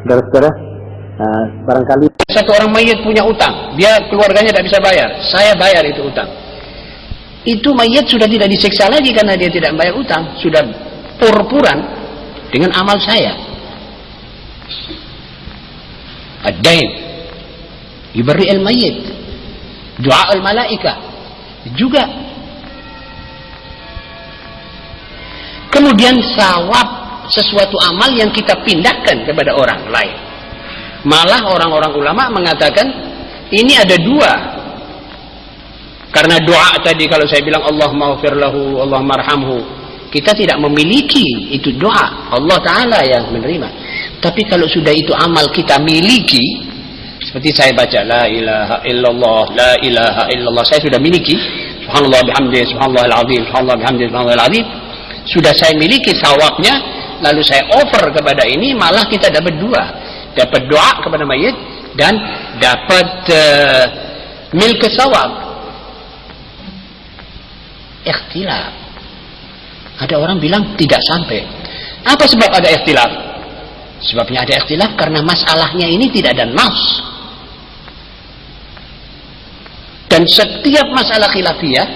Saudara-saudara, barangkali satu orang mayit punya utang, dia keluarganya tidak bisa bayar, saya bayar itu utang. Itu mayit sudah tidak disiksa lagi karena dia tidak bayar utang, sudah pur-puran dengan amal saya. Ad-dain yubari al-mayyit, doa al-malaika juga. Kemudian sawab sesuatu amal yang kita pindahkan kepada orang lain. Malah orang-orang ulama mengatakan ini ada dua. Karena doa tadi kalau saya bilang Allahumma ghfir lahu, Allahumma arhamhu, kita tidak memiliki itu doa, Allah Ta'ala yang menerima. Tapi kalau sudah itu amal kita miliki, seperti saya baca la ilaha illallah, la ilaha illallah, saya sudah miliki, subhanallah bihamdih, subhanallah al-azim, subhanallah bihamdih, subhanallah al-azim, sudah saya miliki sawabnya, lalu saya offer kepada ini, malah kita dapat dua, dapat doa kepada mayit dan dapat milk sawab. Ikhtilaf. Ada orang bilang tidak sampai. Apa sebab ada ikhtilaf? Sebabnya ada ikhtilaf karena masalahnya ini tidak ada nas. Dan setiap masalah khilafiyah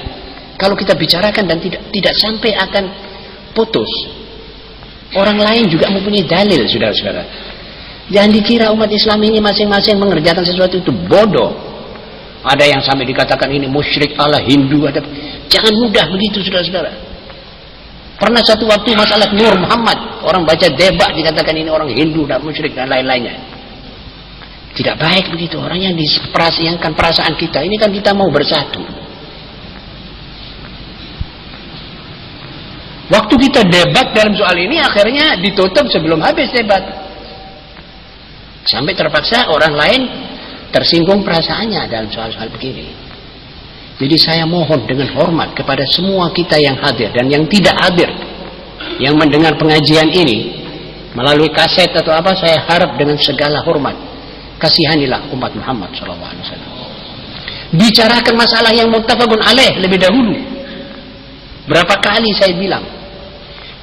kalau kita bicarakan dan tidak sampai akan putus. Orang lain juga mempunyai dalil, saudara-saudara. Jangan dikira umat Islam ini masing-masing mengerjakan sesuatu itu bodoh. Ada yang sampai dikatakan ini musyrik ala Hindu, ada. Jangan mudah begitu, saudara-saudara. Pernah satu waktu masalah Nur Muhammad, orang baca debat dikatakan ini orang Hindu dan musyrik dan lain-lainnya. Tidak baik begitu. Orang yang diperhatikan perasaan kita, ini kan kita mau bersatu. Waktu kita debat dalam soal ini akhirnya ditutup sebelum habis debat. Sampai terpaksa orang lain tersinggung perasaannya dalam soal-soal begini. Jadi saya mohon dengan hormat kepada semua kita yang hadir dan yang tidak hadir, yang mendengar pengajian ini melalui kaset atau apa, saya harap dengan segala hormat kasihanilah umat Muhammad SAW. Bicarakan masalah yang muttafaqun alaih lebih dahulu. Berapa kali saya bilang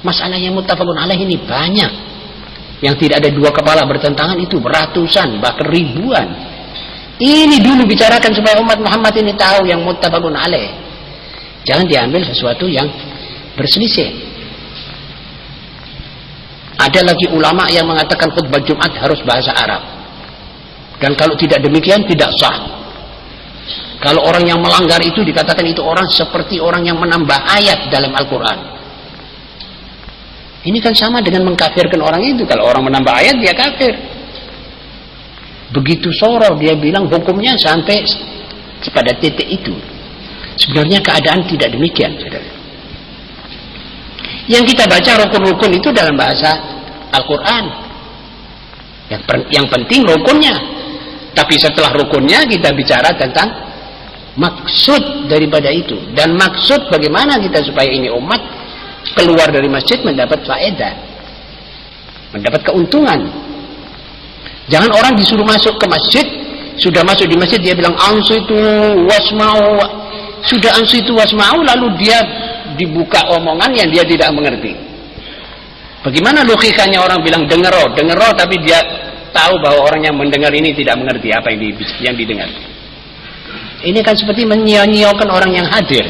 masalah yang muttafaqun alaih ini banyak, yang tidak ada dua kepala bertentangan itu ratusan bahkan ribuan. Ini dulu bicarakan supaya umat Muhammad ini tahu yang muttafaqun alaih. Jangan diambil sesuatu yang berselisih. Ada lagi ulama yang mengatakan khutbah Jumat harus bahasa Arab. Dan kalau tidak demikian tidak sah. Kalau orang yang melanggar itu dikatakan itu orang seperti orang yang menambah ayat dalam Al-Quran. Ini kan sama dengan mengkafirkan orang itu. Kalau orang menambah ayat dia kafir. Begitu soroh dia bilang hukumnya sampai pada titik itu. Sebenarnya keadaan tidak demikian, saudara. Yang kita baca rukun-rukun itu dalam bahasa Al-Quran. Yang penting rukunnya. Tapi setelah rukunnya kita bicara tentang maksud daripada itu. Dan maksud bagaimana kita supaya ini umat keluar dari masjid mendapat faedah, mendapat keuntungan. Jangan orang disuruh masuk ke masjid, sudah masuk di masjid dia bilang ansitu wasma'u, sudah ansitu wasma'u, lalu dia dibuka omongan yang dia tidak mengerti. Bagaimana logikanya orang bilang dengero tapi dia tahu bahwa orang yang mendengar ini tidak mengerti apa yang didengar. Ini kan seperti menyia-nyiakan orang yang hadir.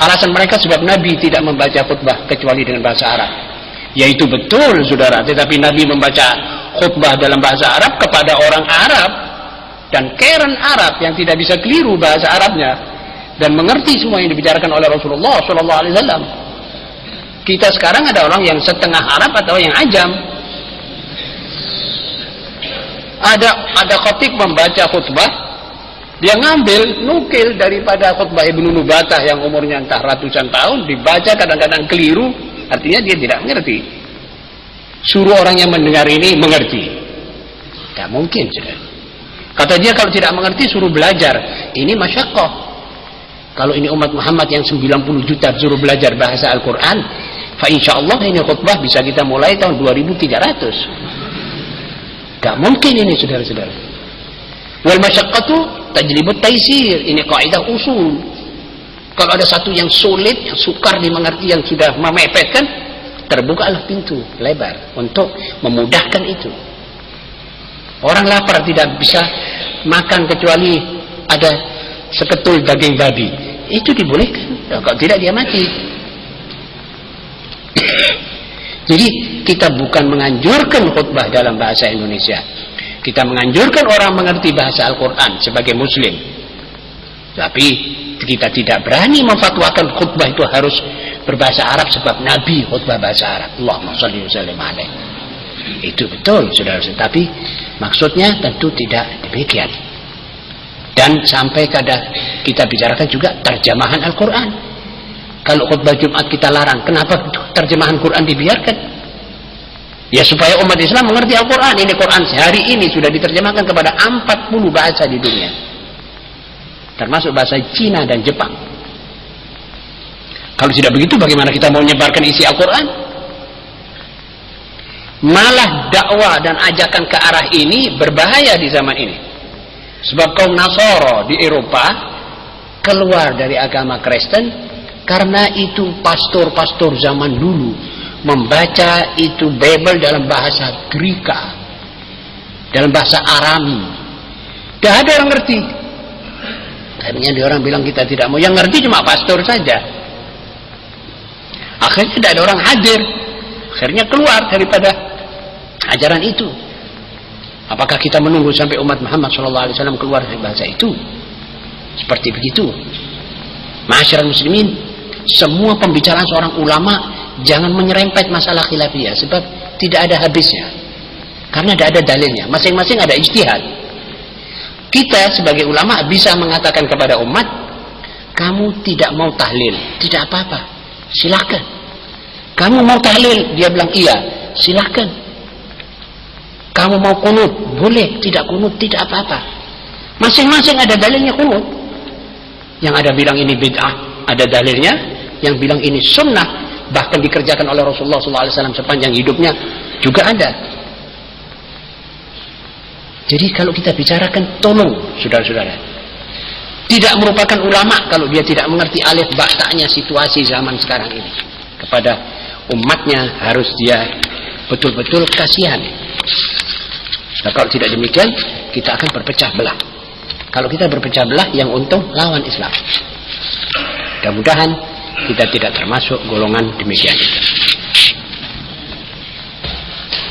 Alasan mereka sebab Nabi tidak membaca khutbah kecuali dengan bahasa Arab. Yaitu betul, saudara, tetapi Nabi membaca khutbah dalam bahasa Arab kepada orang Arab dan keren Arab yang tidak bisa keliru bahasa Arabnya dan mengerti semua yang dibicarakan oleh Rasulullah SAW. Kita sekarang ada orang yang setengah Arab atau yang ajam. Ada khatib membaca khutbah, dia nukil daripada khutbah Ibnu Nubatah yang umurnya entah ratusan tahun, dibaca kadang-kadang keliru. Artinya dia tidak mengerti. Suruh orang yang mendengar ini mengerti. Tidak mungkin, saudara. Kata dia kalau tidak mengerti suruh belajar. Ini masyaqqah. Kalau ini umat Muhammad yang 90 juta suruh belajar bahasa Al-Quran, fa insyaallah ini khutbah bisa kita mulai tahun 2300. Tidak mungkin ini, saudara-saudara. Wal masyaqqatu tajlibut taysir. Ini kaidah usul. Kalau ada satu yang sulit, yang sukar dimengerti, yang sudah memepetkan, terbukalah pintu lebar untuk memudahkan itu. Orang lapar tidak bisa makan kecuali ada seketul daging babi, itu dibolehkan. Kalau tidak dia mati. Jadi kita bukan menganjurkan khutbah dalam bahasa Indonesia. Kita menganjurkan orang mengerti bahasa Al-Quran sebagai muslim. Tapi kita tidak berani memfatwakan khutbah itu harus berbahasa Arab sebab Nabi khutbah bahasa Arab. Allahumma shalli wa sallim alaihi. Itu betul, saudara-saudara. Tapi maksudnya tentu tidak demikian. Dan sampai kadang kita bicarakan juga terjemahan Al-Quran. Kalau khutbah Jumat kita larang, kenapa terjemahan Quran dibiarkan? Ya supaya umat Islam mengerti Al-Quran. Ini Quran sehari ini sudah diterjemahkan kepada 40 bahasa di dunia, termasuk bahasa Cina dan Jepang. Kalau tidak begitu, bagaimana kita mau menyebarkan isi Al-Quran? Malah dakwah dan ajakan ke arah ini berbahaya di zaman ini. Sebab kaum Nasara di Eropa keluar dari agama Kristen karena itu pastor-pastor zaman dulu membaca itu Bible dalam bahasa Greka, dalam bahasa Arami. Tidak ada orang ngerti. Akhirnya dia orang bilang kita tidak mau. Yang ngerti cuma pastor saja. Akhirnya tidak ada orang hadir. Akhirnya keluar daripada ajaran itu. Apakah kita menunggu sampai umat Muhammad SAW keluar dari bahasa itu? Seperti begitu. Ma'asyiral muslimin, semua pembicaraan seorang ulama jangan menyerempet masalah khilafiyah, sebab tidak ada habisnya. Karena tidak ada dalilnya. Masing-masing ada ijtihad. Kita sebagai ulama bisa mengatakan kepada umat, kamu tidak mau tahlil, tidak apa-apa, silakan. Kamu mau tahlil, dia bilang iya, silakan. Kamu mau kunut, boleh. Tidak kunut, tidak apa-apa. Masing-masing ada dalilnya kunut. Yang ada bilang ini bid'ah, ada dalilnya. Yang bilang ini sunnah, bahkan dikerjakan oleh Rasulullah SAW sepanjang hidupnya, juga ada. Jadi kalau kita bicarakan, tolong saudara-saudara, tidak merupakan ulama kalau dia tidak mengerti alif ba ta'nya situasi zaman sekarang ini. Kepada umatnya harus dia betul-betul kasihan. Nah, kalau tidak demikian, kita akan berpecah belah. Kalau kita berpecah belah, yang untung lawan Islam. Mudah-mudahan kita tidak termasuk golongan demikian.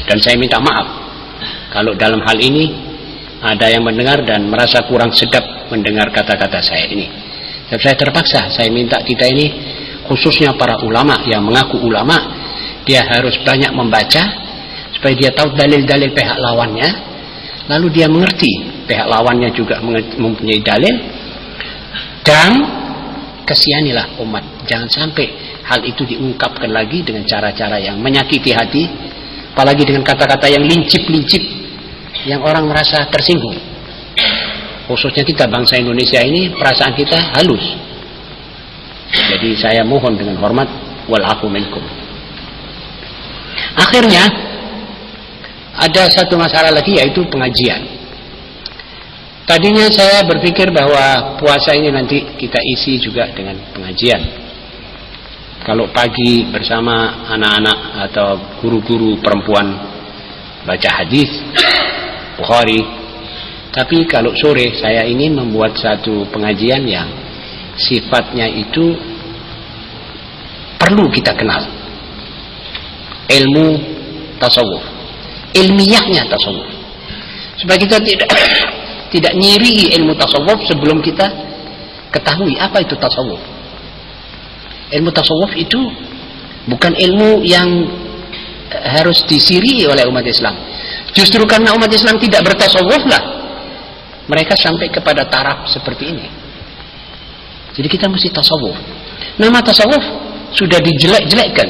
Dan saya minta maaf kalau dalam hal ini ada yang mendengar dan merasa kurang sedap mendengar kata-kata saya ini. Dan saya terpaksa, saya minta kita ini, khususnya para ulama yang mengaku ulama, dia harus banyak membaca supaya dia tahu dalil-dalil pihak lawannya, lalu dia mengerti pihak lawannya juga mempunyai dalil, dan kasihanilah umat. Jangan sampai hal itu diungkapkan lagi dengan cara-cara yang menyakiti hati, apalagi dengan kata-kata yang lincip-lincip yang orang merasa tersinggung. Khususnya kita bangsa Indonesia ini, perasaan kita halus. Jadi saya mohon dengan hormat, wal afu minkum. Akhirnya ada satu masalah lagi, yaitu pengajian. Tadinya saya berpikir bahwa puasa ini nanti kita isi juga dengan pengajian. Kalau pagi bersama anak-anak atau guru-guru perempuan baca hadis Bukhari. Tapi kalau sore saya ingin membuat satu pengajian yang sifatnya itu perlu kita kenal. Ilmu tasawuf, ilmiahnya tasawuf, supaya kita tidak nyiri ilmu tasawuf sebelum kita ketahui apa itu tasawuf. Ilmu tasawuf itu bukan ilmu yang harus disiri oleh umat Islam. Justru karena umat Islam tidak bertasawuf lah mereka sampai kepada taraf seperti ini. Jadi kita mesti tasawuf. Nama tasawuf sudah dijelek-jelekkan,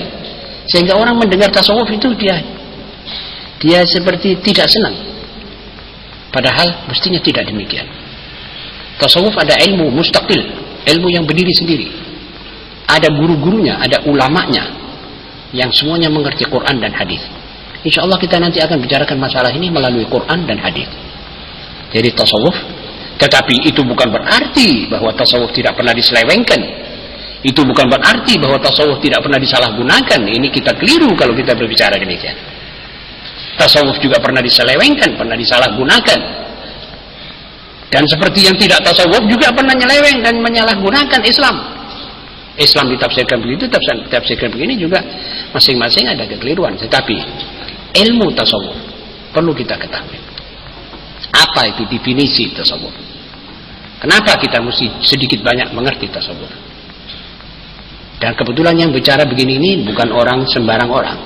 sehingga orang mendengar tasawuf itu dia seperti tidak senang. Padahal mestinya tidak demikian. Tasawuf ada ilmu mustaqil, ilmu yang berdiri sendiri. Ada guru-gurunya, ada ulamanya yang semuanya mengerti Quran dan hadis. Insya Allah kita nanti akan bicarakan masalah ini melalui Quran dan hadis. Jadi tasawuf, tetapi itu bukan berarti bahwa tasawuf tidak pernah diselewengkan. Itu bukan berarti bahwa tasawuf tidak pernah disalahgunakan. Ini kita keliru kalau kita berbicara demikian. Tasawuf juga pernah diselewengkan, pernah disalahgunakan. Dan seperti yang tidak tasawuf juga pernah nyeleweng dan menyalahgunakan Islam. Islam ditafsirkan begitu, ditafsirkan begini juga masing-masing ada kekeliruan. Tetapi ilmu tasawuf perlu kita ketahui. Apa itu definisi tasawuf? Kenapa kita mesti sedikit banyak mengerti tasawuf? Dan kebetulan yang bicara begini ini bukan orang sembarang orang.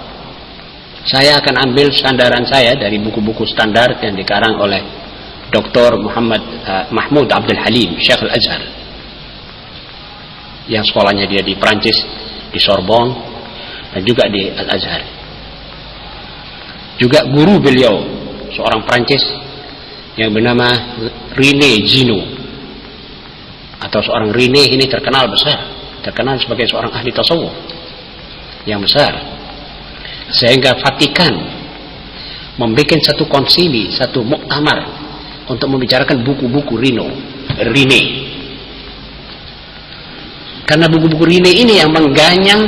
Saya akan ambil sandaran saya dari buku-buku standar yang dikarang oleh Dr. Mahmud Abdul Halim, Syekh Al-Azhar, yang sekolahnya dia di Prancis, di Sorbonne, dan juga di Al-Azhar. Juga guru beliau, seorang Prancis yang bernama René Gino, atau seorang René ini terkenal besar, terkenal sebagai seorang ahli tasawuf yang besar, sehingga Vatikan membuat satu konsili, satu muktamar untuk membicarakan buku-buku René. Karena buku-buku René ini yang mengganyang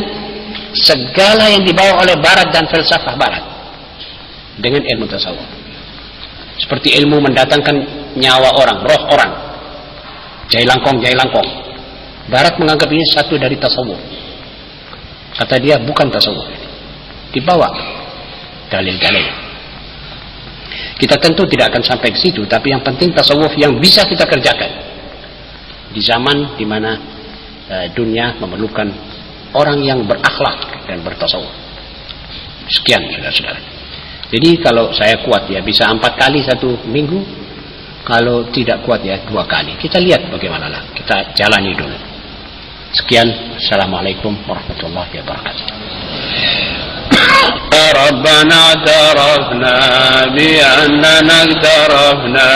segala yang dibawa oleh Barat dan filsafah Barat dengan ilmu tasawuf. Seperti ilmu mendatangkan nyawa orang, roh orang, jailangkong. Barat menganggap ini satu dari tasawuf. Kata dia bukan tasawuf. Dibawa dalil-dalil. Kita tentu tidak akan sampai ke situ, tapi yang penting tasawuf yang bisa kita kerjakan di zaman di mana dunia memerlukan orang yang berakhlak dan bertasawuf. Sekian saudara-saudara. Jadi kalau saya kuat ya bisa 4 kali 1 minggu, kalau tidak kuat ya 2 kali. Kita lihat bagaimana lah, kita jalani dulu. Sekian, assalamualaikum warahmatullahi wabarakatuh. ربنا اعترفنا بأننا اقترفنا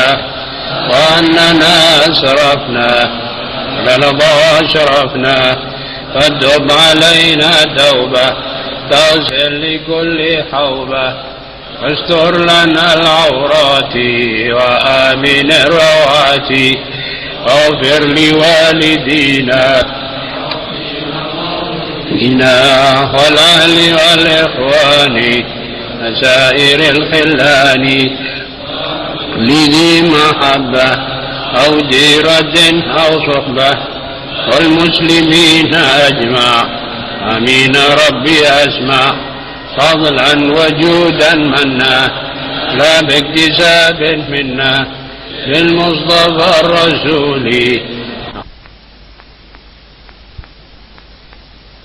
وأننا أسرفنا للظى أشرفنا فاتب علينا توبة تغسل لكل حوبة واستر لنا العورات وآمن الرواتي واغفر لوالدينا والأهل والإخوان وسائر الخلان لذي محبة أو جيرة أو صحبة والمسلمين أجمع آمين ربي أسمع فضلا وجودا منا لا باكتساب منا للمصطفى الرسول